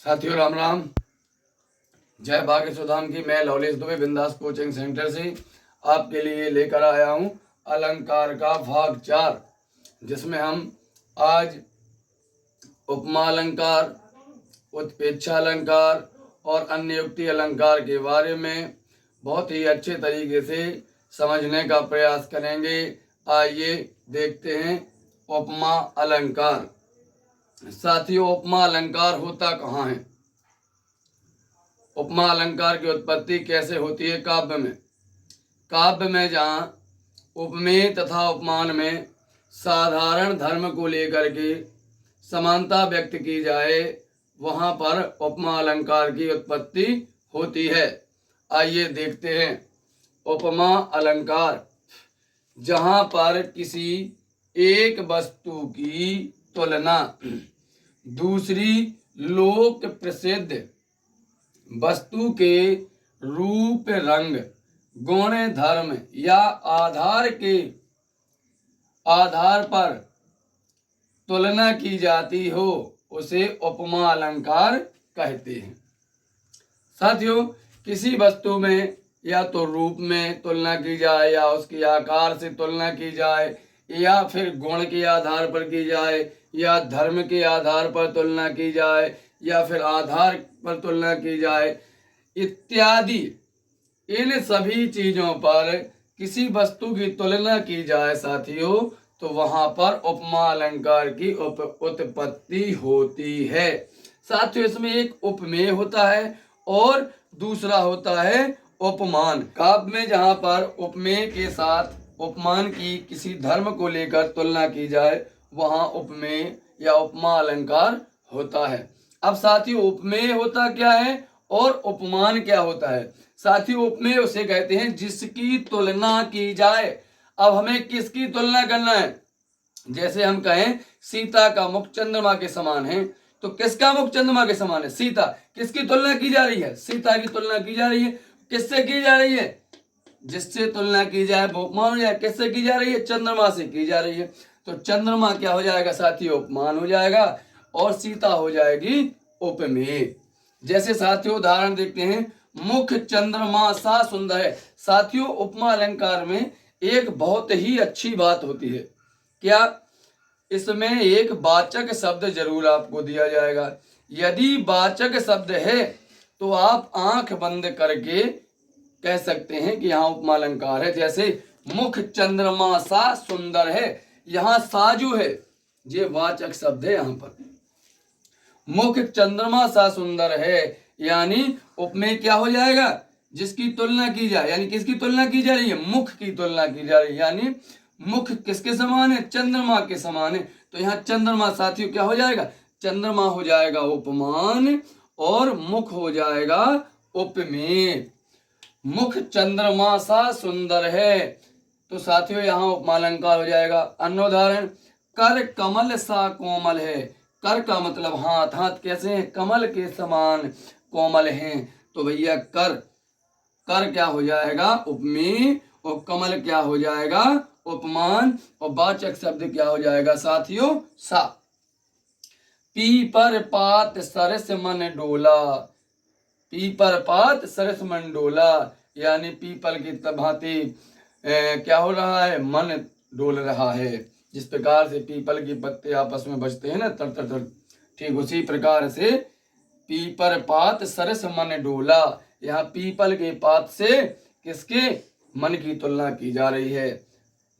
साथियों राम राम। जय भाग्य सुधाम की। मैं लवलेश दुबे बिंदास कोचिंग सेंटर से आपके लिए लेकर आया हूं अलंकार का भाग 4, जिसमें हम आज उपमा अलंकार, उत्प्रेक्षा अलंकार और अन्य युक्ति अलंकार के बारे में बहुत ही अच्छे तरीके से समझने का प्रयास करेंगे। आइए देखते हैं उपमा अलंकार। साथियों, उपमा अलंकार होता कहाँ है? उपमा अलंकार की उत्पत्ति कैसे होती है? काव्य में जहाँ उपमेय तथा उपमान में साधारण धर्म को लेकर के समानता व्यक्त की जाए, वहाँ पर उपमा अलंकार की उत्पत्ति होती है। आइए देखते हैं। उपमा अलंकार जहाँ पर किसी एक वस्तु की तुलना दूसरी लोक प्रसिद्ध वस्तु के रूप, रंग, गुण, धर्म या आधार के आधार पर तुलना की जाती हो, उसे उपमा अलंकार कहते हैं। साथियों, किसी वस्तु में या तो रूप में तुलना की जाए, या उसके आकार से तुलना की जाए, या फिर गुण के आधार पर की जाए, या धर्म के आधार पर तुलना की जाए, या फिर आधार पर तुलना की जाए इत्यादि, इन सभी चीजों पर किसी वस्तु की तुलना की जाए साथियों, तो वहां पर उपमा अलंकार की उत्पत्ति होती है। साथियों, इसमें एक उपमेय होता है और दूसरा होता है उपमान। काव्य में जहां पर उपमेय के साथ उपमान की किसी धर्म को लेकर तुलना की जाए, वहां उपमेय या उपमा अलंकार होता है। अब साथियों, उपमेय होता क्या है और उपमान क्या होता है? साथियों, उपमेय उसे कहते हैं जिसकी तुलना की जाए। अब हमें किसकी तुलना करना है? जैसे हम कहें सीता का मुख चंद्रमा के समान है, तो किसका मुख चंद्रमा के समान है? सीता। किसकी तुलना की जा रही है? सीता की तुलना की जा रही है। किससे की जा रही है? जिससे तुलना की जाए वो उपमान हो जाए। किससे की जा रही है? चंद्रमा से की जा रही है। तो चंद्रमा क्या हो जाएगा साथियों? उपमान हो जाएगा, और सीता हो जाएगी उपमेय। जैसे साथियों उदाहरण देखते हैं, मुख चंद्रमा सा सुंदर है। साथियों, उपमा अलंकार में एक बहुत ही अच्छी बात होती है। क्या? इसमें एक वाचक शब्द जरूर आपको दिया जाएगा। यदि वाचक शब्द है तो आप आंख बंद करके कह सकते हैं कि यहाँ उपमा अलंकार है। जैसे मुख चंद्रमा सा सुंदर है, यहाँ सा जो है ये वाचक शब्द है। यहाँ पर मुख चंद्रमा सा सुंदर है, यानी उपमेय क्या हो जाएगा? जिसकी तुलना की जाए, यानी किसकी तुलना की जा रही है? मुख की तुलना की जा रही है, यानी मुख किसके समान है? चंद्रमा के समान है। तो यहाँ चंद्रमा साथियों क्या हो जाएगा? चंद्रमा हो जाएगा उपमान, और मुख हो जाएगा उपमेय। मुख चंद्रमा सा सुंदर है, तो साथियों यहाँ उपमा अलंकार हो जाएगा। अन्य उदाहरण, कर कमल सा कोमल है। कर का मतलब हाथ। हाथ कैसे हैं? कमल के समान कोमल हैं। तो भैया कर क्या हो जाएगा? उपमेय, और कमल क्या हो जाएगा? उपमान, और वाचक शब्द क्या हो जाएगा साथियों? सा। पीपर पात सरस मन डोला। पीपर पात सरस मन डोला, यानी पीपल की भांति क्या हो रहा है? मन डोल रहा है। जिस प्रकार से पीपल की पत्ते आपस में बजते हैं ना, तर तर तर, ठीक उसी प्रकार से पीपर पात सरस मन डोला, यहाँ पीपल के पात से किसके? मन की तुलना की जा रही है।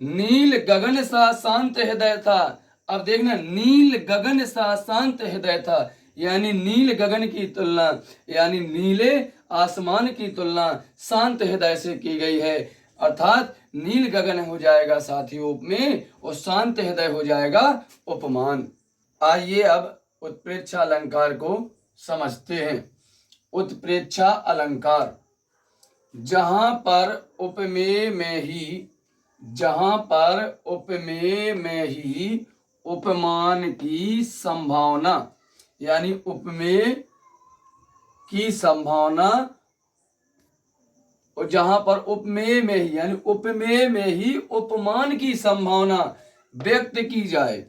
नील गगन सा शांत हृदय था। अब देखना, नील गगन सा शांत हृदय था, यानी नील गगन की तुलना, यानी नीले आसमान की तुलना शांत हृदय से की गई है। अर्थात नील गगन हो जाएगा साथियों उपमेय, और शांत हृदय हो जाएगा उपमान। आइए अब उत्प्रेक्षा अलंकार को समझते हैं। उत्प्रेक्षा अलंकार जहां पर उपमेय में ही उपमान की संभावना, यानी उपमेय की संभावना, और जहां पर उपमेय में ही, यानी उपमेय में ही उपमान की संभावना व्यक्त की जाए,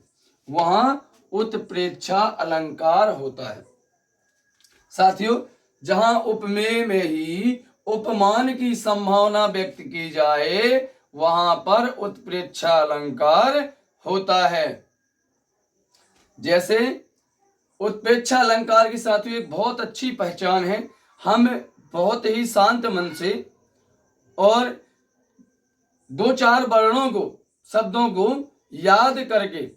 वहां उत्प्रेक्षा अलंकार होता है। साथियों, जहां उपमेय में ही उपमान की संभावना व्यक्त की जाए वहां पर उत्प्रेक्षा अलंकार होता है। जैसे उत्प्रेक्षा अलंकार की साथियों एक बहुत अच्छी पहचान है। हम बहुत ही शांत मन से और दो चार वर्णों को, शब्दों को याद करके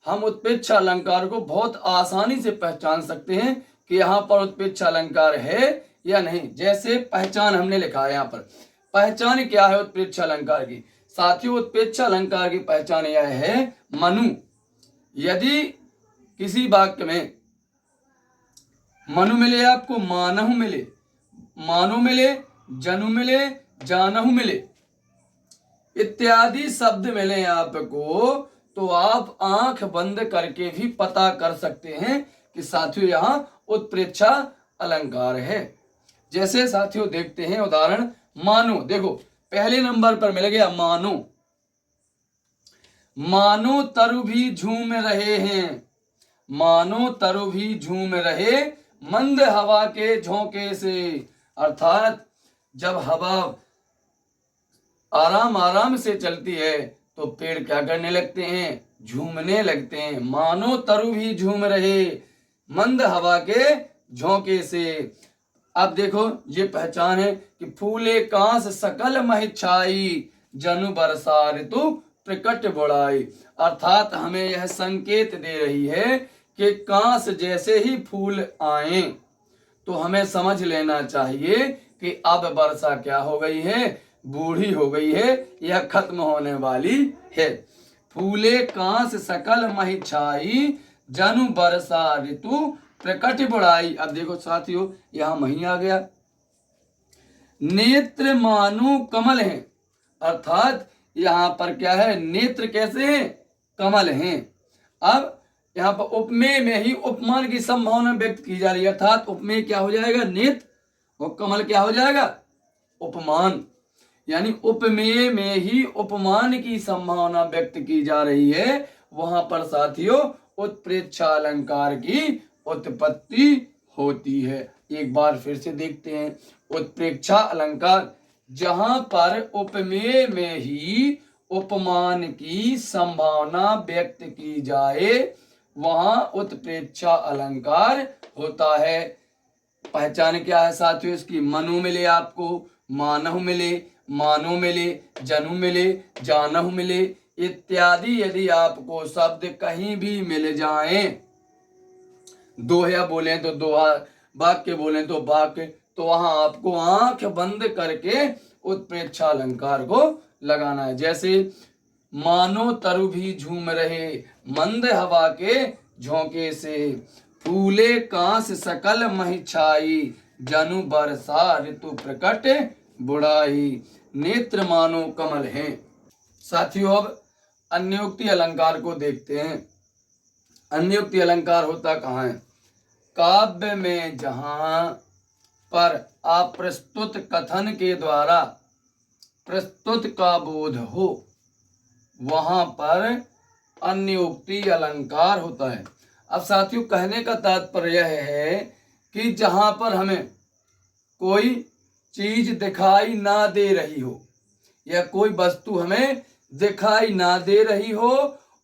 हम उत्प्रेक्षा अलंकार को बहुत आसानी से पहचान सकते हैं कि यहाँ पर उत्प्रेक्षा अलंकार है या नहीं। जैसे पहचान हमने लिखा है, यहाँ पर पहचान क्या है उत्प्रेक्षा अलंकार की। साथियों, उत्प्रेक्षा अलंकार की पहचान यह है मनु। यदि किसी वाक्य में मनु मिले, आपको मानहु मिले, मानो मिले, जनु मिले, जानहु मिले इत्यादि शब्द मिले आपको, तो आप आंख बंद करके भी पता कर सकते हैं कि साथियों यहाँ उत्प्रेक्षा अलंकार है। जैसे साथियों देखते हैं उदाहरण, मानो। देखो पहले नंबर पर मिल गया मानो। मानो तरु भी झूम रहे हैं, मानो तरु भी झूम रहे मंद हवा के झोंके से। अर्थात जब हवा आराम आराम से चलती है तो पेड़ क्या करने लगते हैं, झूमने लगते हैं। मानो तरु भी झूम रहे मंद हवा के झोंके से। अब देखो ये पहचान है कि फूले कांस सकल महिछाई, जनु बरसा ऋतु प्रकट बुढ़ाई। अर्थात हमें यह संकेत दे रही है कि कांस जैसे ही फूल आए तो हमें समझ लेना चाहिए कि अब वर्षा क्या हो गई है, बूढ़ी हो गई है, यह खत्म होने वाली है। फूले कांस सकल महिछाई, जनु बरसा ऋतु प्रकट बुढ़ाई। अब देखो साथियों यहां मही आ गया। नेत्र मानो कमल हैं, अर्थात यहां पर क्या है, नेत्र कैसे हैं, कमल हैं। अब यहाँ पर उपमेय में ही उपमान की संभावना व्यक्त की जा रही है, अर्थात उपमेय क्या हो जाएगा, नेत्र, और कमल क्या हो जाएगा, उपमान। यानी उपमेय में ही उपमान की संभावना व्यक्त की जा रही है, वहां पर साथियों उत्प्रेक्षा अलंकार की उत्पत्ति होती है। एक बार फिर से देखते हैं उत्प्रेक्षा अलंकार, जहां पर उपमेय में ही उपमान की संभावना व्यक्त की जाए वहां उत्प्रेक्षा अलंकार होता है। पहचान क्या है साथियों इसकी, मनु मिले आपको, मानहु मिले, मानो मिले, जनु मिले, जानहु मिले इत्यादि यदि आपको शब्द कहीं भी मिल जाएं, दोहा बोले तो दोहा, वाक्य बोले तो वाक्य, तो वहां आपको आंख बंद करके उत्प्रेक्षा अलंकार को लगाना है। जैसे मानो तरु भी झूम रहे मंद हवा के झोंके से, फूले कांस सकल महिछाई, जनु बरसा ऋतु प्रकट बुढ़ाई, नेत्र मानो कमल हैं। साथियों अब अन्योक्ति अलंकार को देखते हैं। अन्योक्ति अलंकार होता कहाँ है, काव्य में जहां पर अप्रस्तुत कथन के द्वारा प्रस्तुत का बोध हो वहां पर अन्योक्ति अलंकार होता है। अब साथियों कहने का तात्पर्य यह है कि जहां पर हमें कोई चीज दिखाई ना दे रही हो या कोई वस्तु हमें दिखाई ना दे रही हो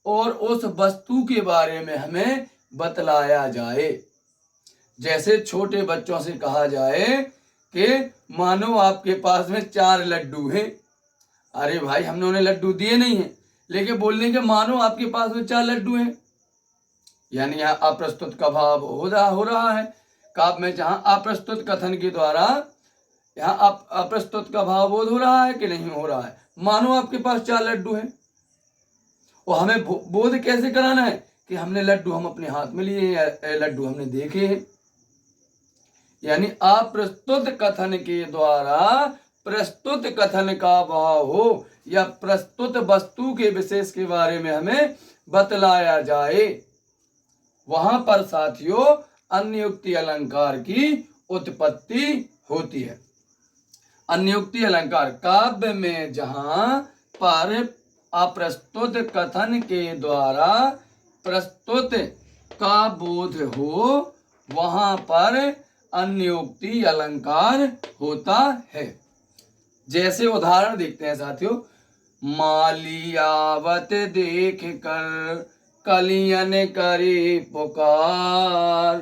और उस वस्तु के बारे में हमें बतलाया जाए। जैसे छोटे बच्चों से कहा जाए कि मानो आपके पास में 4 लड्डू हैं, अरे भाई हमने उन्हें लड्डू दिए नहीं हैं, लेकिन बोलने के मानो आपके पास में 4 लड्डू हैं, यानी यहाँ अप्रस्तुत का भाव हो रहा है। काव्य में जहां अप्रस्तुत कथन के द्वारा यहाँ अप्रस्तुत का भाव बोध हो रहा है कि नहीं हो रहा है, मानो आपके पास 4 लड्डू हैं, और हमें बोध कैसे कराना है कि हमने लड्डू हम अपने हाथ में लिए या लड्डू हमने देखे हैं। यानी अप्रस्तुत कथन के द्वारा प्रस्तुत कथन का भाव हो या प्रस्तुत वस्तु के विशेष के बारे में हमें बतलाया जाए, वहां पर साथियों अन्योक्ति अलंकार की उत्पत्ति होती है। अन्योक्ति अलंकार काव्य में जहां पर अप्रस्तुत कथन के द्वारा प्रस्तुत का बोध हो वहां पर अन्योक्ति अलंकार होता है। जैसे उदाहरण देखते हैं साथियों, माली आवत देख कर कलियन करे पुकार,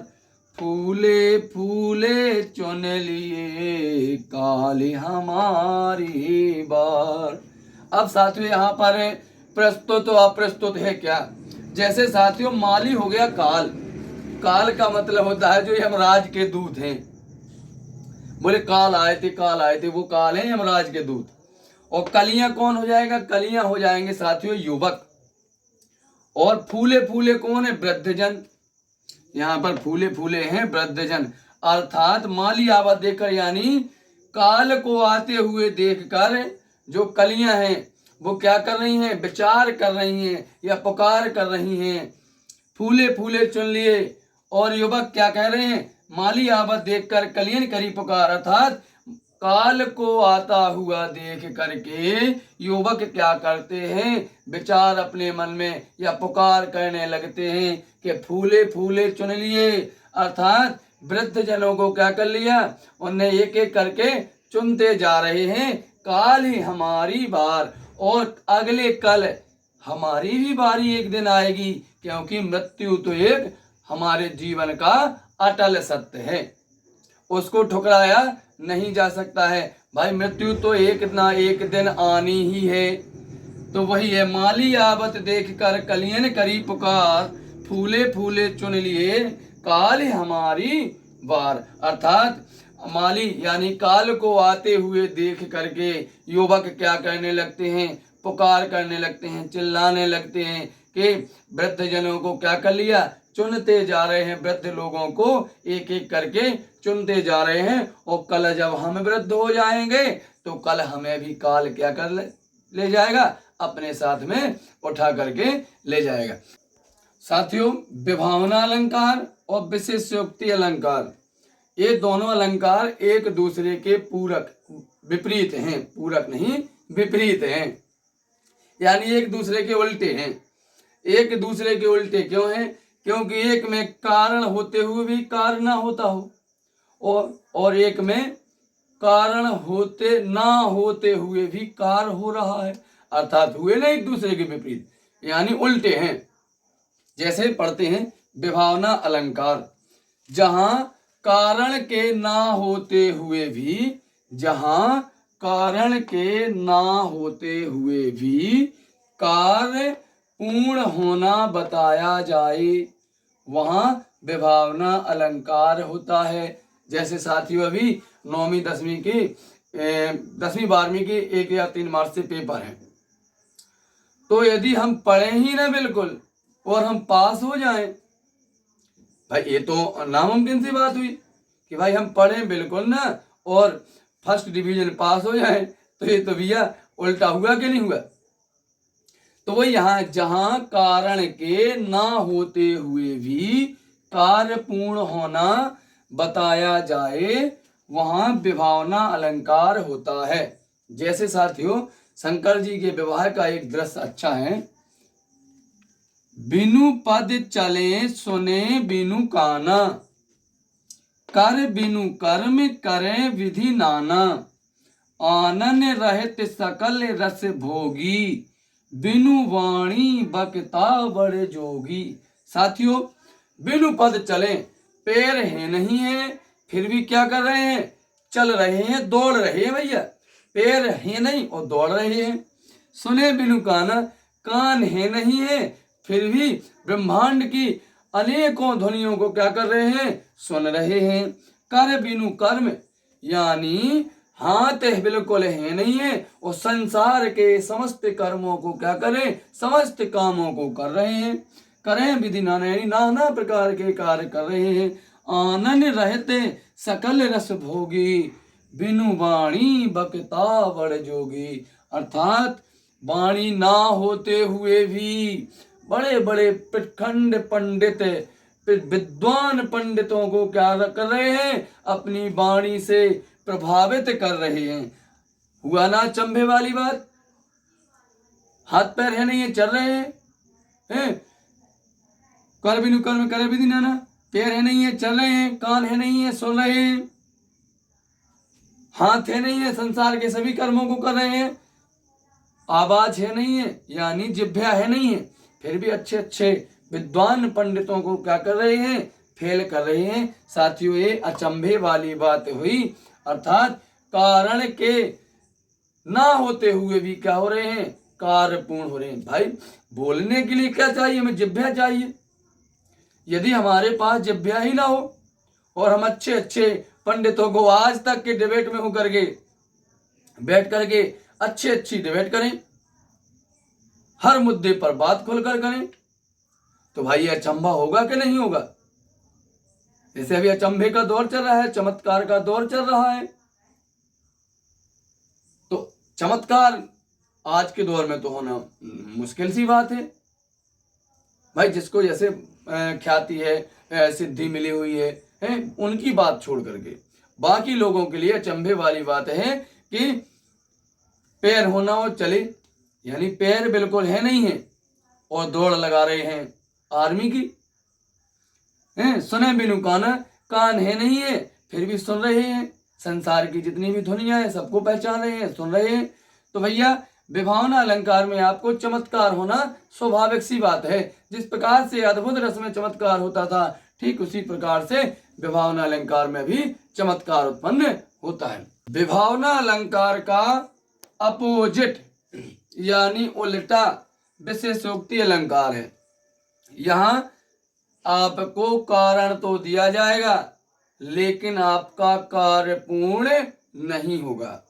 फूले फूले चुन लिए काली हमारी बार। अब साथियों यहाँ पर प्रस्तुत अप्रस्तुत है क्या? जैसे साथियों माली हो गया काल, काल का मतलब होता है जो यमराज के दूत हैं। बोले काल आए थे, वो काल है यमराज के दूत। और कलियां कौन हो जाएगा? कलियां हो जाएंगे साथियों युवक। और फूले फूले कौन है? वृद्धजन। यहाँ पर फूले फूले हैं वृद्धजन, अर्थात माली आवत देखकर यानी काल को आते हुए देखकर जो कलियां हैं वो क्या कर रही हैं? विचार कर रही हैं या पुकार कर रही हैं। फूले फूले चुन लिए, और युवक क्या कह रहे हैं? माली आवत देखकर कलियन करी पुकार, अर्थात काल को आता हुआ देख करके युवक क्या करते हैं? विचार अपने मन में या पुकार करने लगते हैं कि फूले फूले चुन लिए, अर्थात वृद्ध जनों को क्या कर लिया? उन्हें एक एक करके चुनते जा रहे हैं। काल ही हमारी बार, और अगले कल हमारी भी बारी एक दिन आएगी, क्योंकि मृत्यु तो एक हमारे जीवन का अटल सत्य है, उसको ठुकराया नहीं जा सकता है। भाई मृत्यु तो एक ना एक दिन आनी ही है। तो वही है, माली आवत देख कर कलियन करी पुकार, फूले फूले चुन लिए काल हमारी बार, अर्थात माली यानी काल को आते हुए देख करके युवक क्या करने लगते हैं? पुकार करने लगते हैं, चिल्लाने लगते हैं कि वृद्ध जनों को क्या कर लिया? चुनते जा रहे हैं। वृद्ध लोगों को एक एक करके चुनते जा रहे हैं। और कल जब हम वृद्ध हो जाएंगे तो कल हमें भी काल क्या कर ले जाएगा? अपने साथ में उठा करके ले जाएगा। साथियों विभावना अलंकार और विशेषोक्ति अलंकार, ये दोनों अलंकार एक दूसरे के पूरक विपरीत हैं। पूरक नहीं, विपरीत हैं, यानी एक दूसरे के उल्टे हैं। एक दूसरे के उल्टे क्यों हैं? क्योंकि एक में कारण होते हुए भी कार्य ना होता हो, और एक में कारण होते ना होते हुए भी कार्य हो रहा है, अर्थात हुए ना एक दूसरे के विपरीत, यानी उल्टे हैं। जैसे पढ़ते हैं विभावना अलंकार, जहां कारण के ना होते हुए भी, जहां कारण के ना होते हुए भी कार्य पूर्ण होना बताया जाए, वहां विभावना अलंकार होता है। जैसे साथियों अभी 9वीं 10वीं की 10वीं 12वीं की 1 या 3 मार्च से पेपर है, तो यदि हम पढ़े ही ना बिल्कुल और हम पास हो जाएं, भाई ये तो नामुमकिन सी बात हुई कि भाई हम पढ़ें बिल्कुल ना और फर्स्ट डिवीजन पास हो जाएं, तो ये तो भैया उल्टा हुआ कि नहीं हुआ? तो वो यहाँ जहां कारण के ना होते हुए भी कार्य पूर्ण होना बताया जाए, वहां विभावना अलंकार होता है। जैसे साथियों शंकर जी के विवाह का एक दृश्य अच्छा है। बिनु पद चले सुने बिनु काना, कर बिनु कर्म करे विधि नाना, आनन रहत सकल रस भोगी, बिनु वाणी बकता बड़ जोगी। साथियों बिनु पद चले, पैर है नहीं है फिर भी क्या कर रहे हैं? चल रहे हैं, दौड़ रहे हैं भैया। पैर है नहीं और दौड़ रहे हैं। सुने बिनु काना, कान है नहीं है फिर भी ब्रह्मांड की अनेकों ध्वनियों को क्या कर रहे हैं? सुन रहे हैं। कर बिनु कर्म, यानी हाथ बिल्कुल है नहीं है और संसार के समस्त कर्मों को क्या करें? समस्त कामों को कर रहे हैं। करें विधि नाना, यानी नाना प्रकार के कार्य कर रहे हैं। आनंद रहते सकल रस भोगी, बिनु वाणी बकता बड़ जोगी, अर्थात वाणी ना होते हुए भी बड़े बड़े प्रखंड पंडित विद्वान पंडितों को क्या कर रहे हैं? अपनी वाणी से प्रभावित कर रहे हैं। हुआ ना चंभे वाली बात? हाथ पैर है नहीं है, चल रहे हैं। कर बिनु कर्म करे विधि नाना, पैर है नहीं है चल रहे हैं, कान है नहीं है सुन रहे हैं, हाथ है नहीं है संसार के सभी कर्मों को कर रहे हैं, आवाज है नहीं है यानी जिह्वा है नहीं है, फिर भी अच्छे अच्छे विद्वान पंडितों को क्या कर रहे हैं, फेल कर रहे हैं। साथियों ये अचंभे वाली बात हुई, अर्थात कारण के ना होते हुए भी क्या हो रहे हैं, कार्य पूर्ण हो रहे हैं। भाई बोलने के लिए क्या चाहिए, हमें जिह्वा चाहिए। यदि हमारे पास जिह्वा ही ना हो और हम अच्छे अच्छे पंडितों को आज तक के डिबेट में होकर के बैठ करके अच्छी अच्छी डिबेट करें, हर मुद्दे पर बात खुलकर करें, तो भाई ये अचंभा होगा कि नहीं होगा। जैसे अभी अचंभे का दौर चल रहा है, चमत्कार का दौर चल रहा है, तो चमत्कार आज के दौर में तो होना मुश्किल सी बात है। भाई जिसको जैसे ख्याति है, सिद्धि मिली हुई है उनकी बात छोड़ करके बाकी लोगों के लिए अचंभे वाली बात है कि पैर होना हो चले, यानी पैर बिल्कुल है नहीं है और दौड़ लगा रहे हैं आर्मी की, सुने बिनु कान है नहीं है फिर भी सुन रहे हैं, संसार की जितनी भी ध्वनियां है सबको पहचान रहे हैं, सुन रहे हैं। तो भैया विभावना अलंकार में आपको चमत्कार होना स्वाभाविक सी बात है। जिस प्रकार से अद्भुत रस में चमत्कार होता था, ठीक उसी प्रकार से विभावना अलंकार में भी चमत्कार उत्पन्न होता है। विभावना अलंकार का अपोजिट यानी उल्टा विशेषोक्ति अलंकार है। यहाँ आपको कारण तो दिया जाएगा लेकिन आपका कार्य पूर्ण नहीं होगा।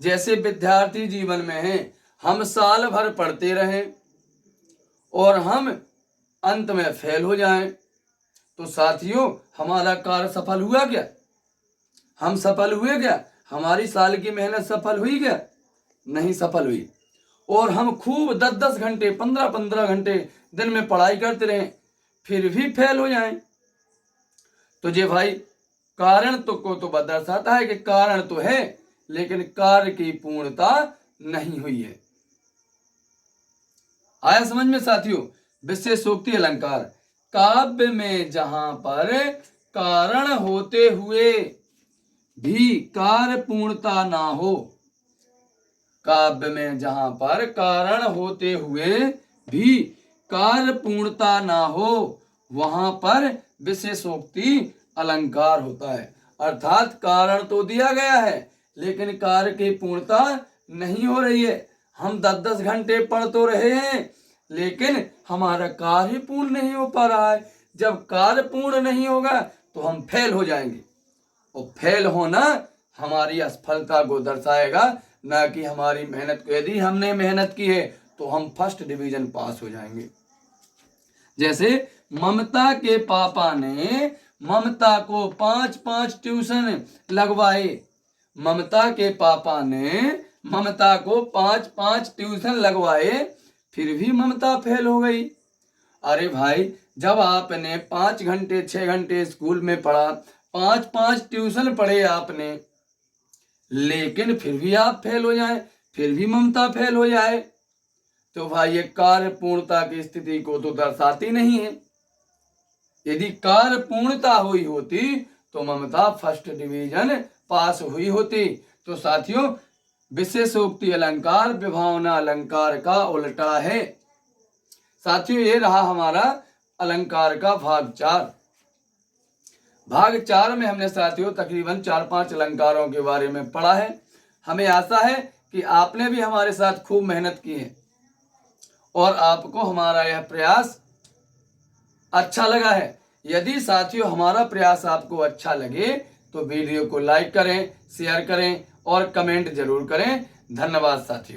जैसे विद्यार्थी जीवन में है, हम साल भर पढ़ते रहें और हम अंत में फेल हो जाएं, तो साथियों हमारा कार्य सफल हुआ क्या, हम सफल हुए क्या, हमारी साल की मेहनत सफल हुई क्या, नहीं सफल हुई। और हम खूब 10-10 घंटे 15-15 घंटे दिन में पढ़ाई करते रहें फिर भी फेल हो जाएं, तो जे भाई कारण तो को तो दर्शाता है कि कारण तो है लेकिन कार्य की पूर्णता नहीं हुई है। आया समझ में साथियों। विशेषोक्ति अलंकार, काव्य में जहां पर कारण होते हुए भी कार्य पूर्णता ना हो, काव्य में जहां पर कारण होते हुए भी कार्य पूर्णता ना हो वहां पर विशेषोक्ति अलंकार होता है। अर्थात कारण तो दिया गया है लेकिन कार्य की पूर्णता नहीं हो रही है। हम 10-10 घंटे पढ़ तो रहे हैं लेकिन हमारा कार्य पूर्ण नहीं हो पा रहा है। जब कार्य पूर्ण नहीं होगा तो हम फेल हो जाएंगे और फेल होना हमारी असफलता को दर्शाएगा, ना कि हमारी मेहनत को। यदि हमने मेहनत की है तो हम फर्स्ट डिवीजन पास हो जाएंगे। जैसे ममता के पापा ने ममता को 5-5 ट्यूशन लगवाए, ममता के पापा ने ममता को 5-5 ट्यूशन लगवाए फिर भी ममता फेल हो गई। अरे भाई जब आपने 5 घंटे 6 घंटे स्कूल में पढ़ा, 5-5 ट्यूशन पढ़े आपने, लेकिन फिर भी आप फेल हो जाए, फिर भी ममता फेल हो जाए, तो भाई ये कार्य पूर्णता की स्थिति को तो दर्शाती नहीं है। यदि कार्य पूर्णता हुई होती तो ममता फर्स्ट डिवीजन पास हुई होती। तो साथियों विशेषोक्ति अलंकार विभावना अलंकार का उल्टा है। साथियों ये रहा हमारा अलंकार का भाग 4। भाग 4 में हमने साथियों तकरीबन 4-5 अलंकारों के बारे में पढ़ा है। हमें आशा है कि आपने भी हमारे साथ खूब मेहनत की है और आपको हमारा यह प्रयास अच्छा लगा है। यदि साथियों हमारा प्रयास आपको अच्छा लगे तो वीडियो को लाइक करें, शेयर करें और कमेंट जरूर करें। धन्यवाद साथियों।